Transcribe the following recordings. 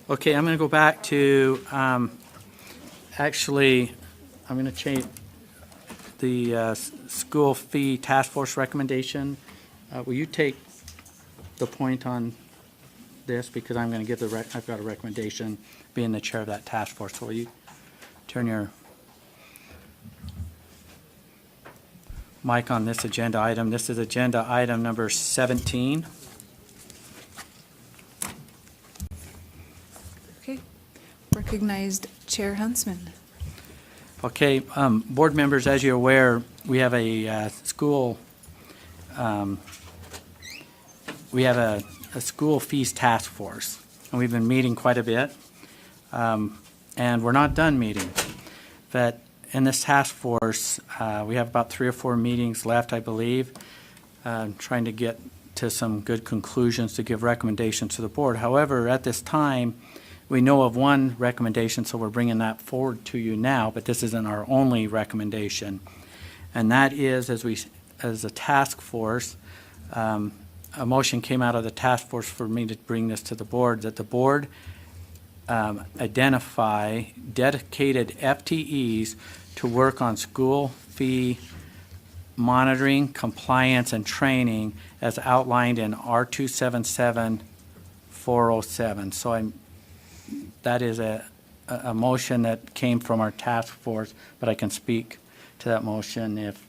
Okay, I'm going to go back to, actually, I'm going to change the school fee task force recommendation. Will you take the point on this? Because I'm going to give I've got a recommendation being the chair of that task force. So will you turn your mic on this agenda item? This is agenda item number 17. Okay. Recognized Chair Huntsman. Okay, board members, as you're aware, we have a school, we have a school fees task force, and we've been meeting quite a bit, and we're not done meeting. But in this task force, we have about 3 or 4 meetings left, I believe, trying to get to some good conclusions to give recommendations to the board. However, at this time, we know of one recommendation, so we're bringing that forward to you now, but this isn't our only recommendation. And that is, as a task force, a motion came out of the task force for me to bring this to the board, that the board identify dedicated FTEs to work on school fee monitoring, compliance, and training as outlined in R277407. So that is a motion that came from our task force, but I can speak to that motion if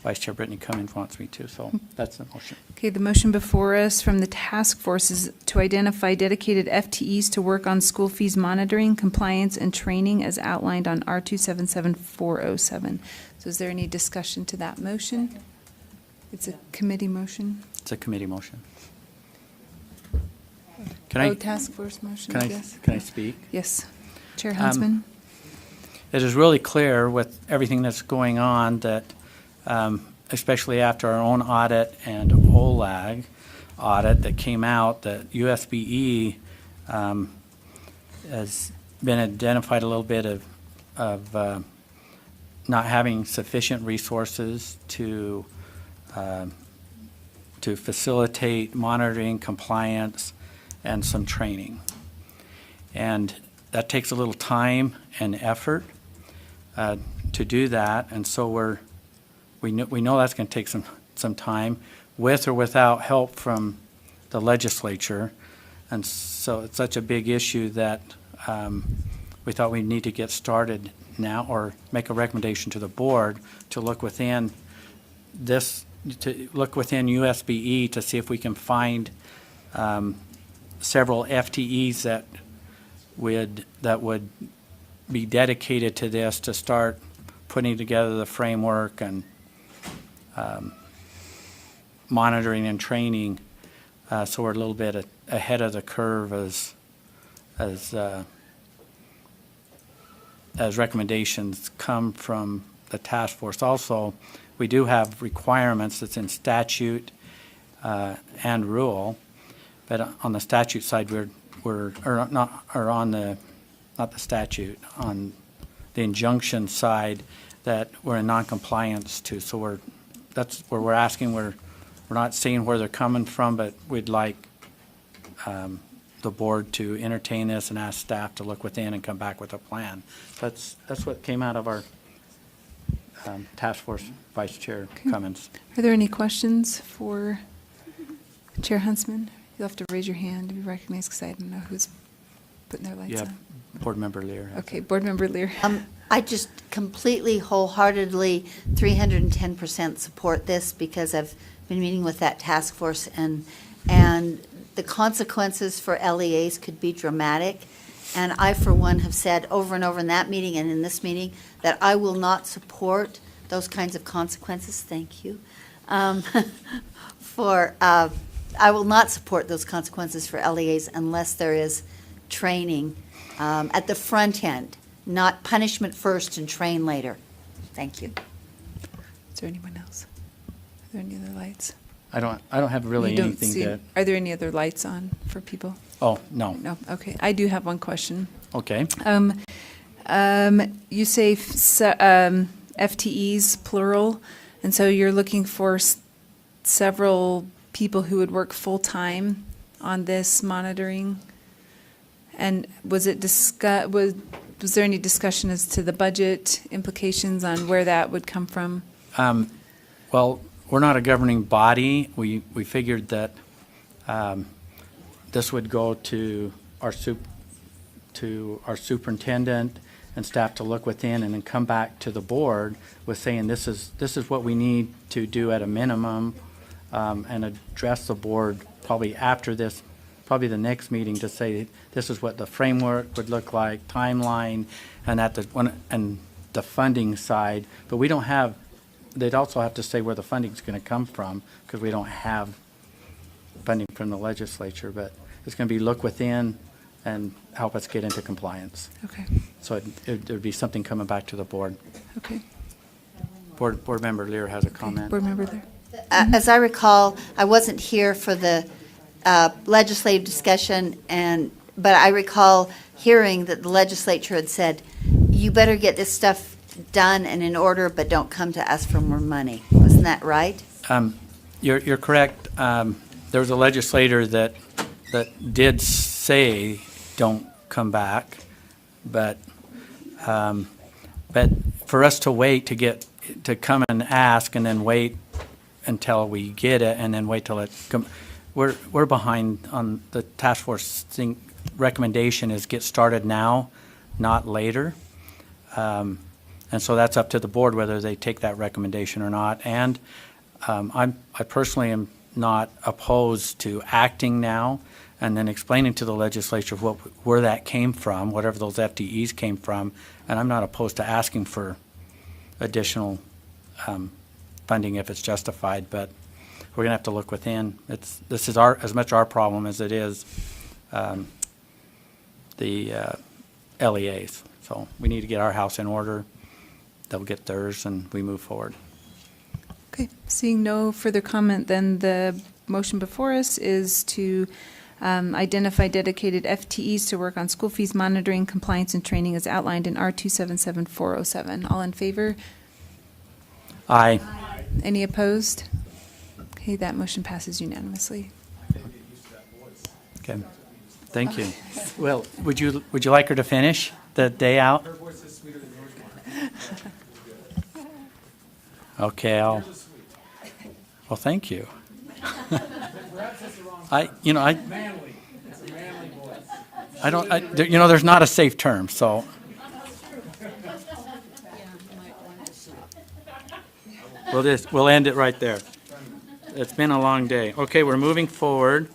Vice Chair Brittany Cummings wants me to. So that's the motion. Okay, the motion before us from the task force is to identify dedicated FTEs to work on school fees monitoring, compliance, and training as outlined on R277407. So is there any discussion to that motion? It's a committee motion. It's a committee motion. Can Task force motion, can yes. can I speak? Yes. Chair Huntsman? It is really clear with everything that's going on that, especially after our own audit and OLAG audit that came out, that USBE has been identified a little bit of not having sufficient resources to facilitate monitoring, compliance, and some training. And that takes a little time and effort to do that, and so we know that's going to take some time, with or without help from the legislature. And so it's such a big issue that we thought we need to get started now, or make a recommendation to the board to look within USBE to see if we can find several FTEs that would be dedicated to this, to start putting together the framework and monitoring and training, so we're a little bit ahead of the curve as recommendations come from the task force. Also, we do have requirements that's in statute and rule, but on the statute side, not the statute, on the injunction side, that we're in non-compliance to. So that's where we're asking. We're not seeing where they're coming from, but we'd like the board to entertain this and ask staff to look within and come back with a plan. That's what came out of our task force, Vice Chair Cummings. Are there any questions for Chair Huntsman? You'll have to raise your hand to be recognized, because I don't know who's putting their lights on. Board Member Lear. Okay, Board Member Lear. I just completely, wholeheartedly, 310% support this, because I've been meeting with that task force, and the consequences for LEAs could be dramatic. And I, for one, have said over and over in that meeting and in this meeting that I will not support those kinds of consequences. Thank you. I will not support those consequences for LEAs unless there is training at the front end, not punishment first and train later. Thank you. Is there anyone else? Are there any other lights? I don't have really You don't anything see- to. Are there any other lights on for people? Oh, no. No, okay. I do have one question. Okay. You say FTEs, plural, and so you're looking for several people who would work full-time on this monitoring And was there any discussion as to the budget implications on where that would come from? Well, we're not a governing body. We figured that this would go to our superintendent and staff to look within and then come back to the board with saying this is what we need to do at a minimum, and address the board probably after this, probably the next meeting, to say this is what the framework would look like, timeline, and and the funding side. But we don't have, they'd also have to say where the funding's going to come from, because we don't have funding from the legislature. But it's going to be look within and help us get into compliance. Okay, So it would be something coming back to the board. okay. Board Member Lear has a comment. Board member there. As I recall, I wasn't here for the legislative discussion, but I recall hearing that the legislature had said, you better get this stuff done and in order, but don't come to us for more money. Wasn't that right? You're correct. There was a legislator that did say, don't come back, but for us to wait to come and ask and then wait until we get it and then wait till it come, we're behind on the task force thing. Recommendation is get started now, not later. And so that's up to the board whether they take that recommendation or not. And I personally am not opposed to acting now and then explaining to the legislature where that came from, whatever those FTEs came from. And I'm not opposed to asking for additional funding if it's justified, but we're going to have to look within. This is as much our problem as it is the LEAs. So we need to get our house in order. They'll get theirs, and we move forward. Okay, seeing no further comment, then the motion before us is to identify dedicated FTEs to work on school fees monitoring, compliance, and training as outlined in R277407. All in favor? Aye. Any opposed? Okay, that motion passes unanimously. Okay. Thank you. Well, would you like her to finish the day out? Okay, well, thank you. I don't, there's not a safe term, so. We'll end it right there. It's been a long day. Okay, we're moving forward.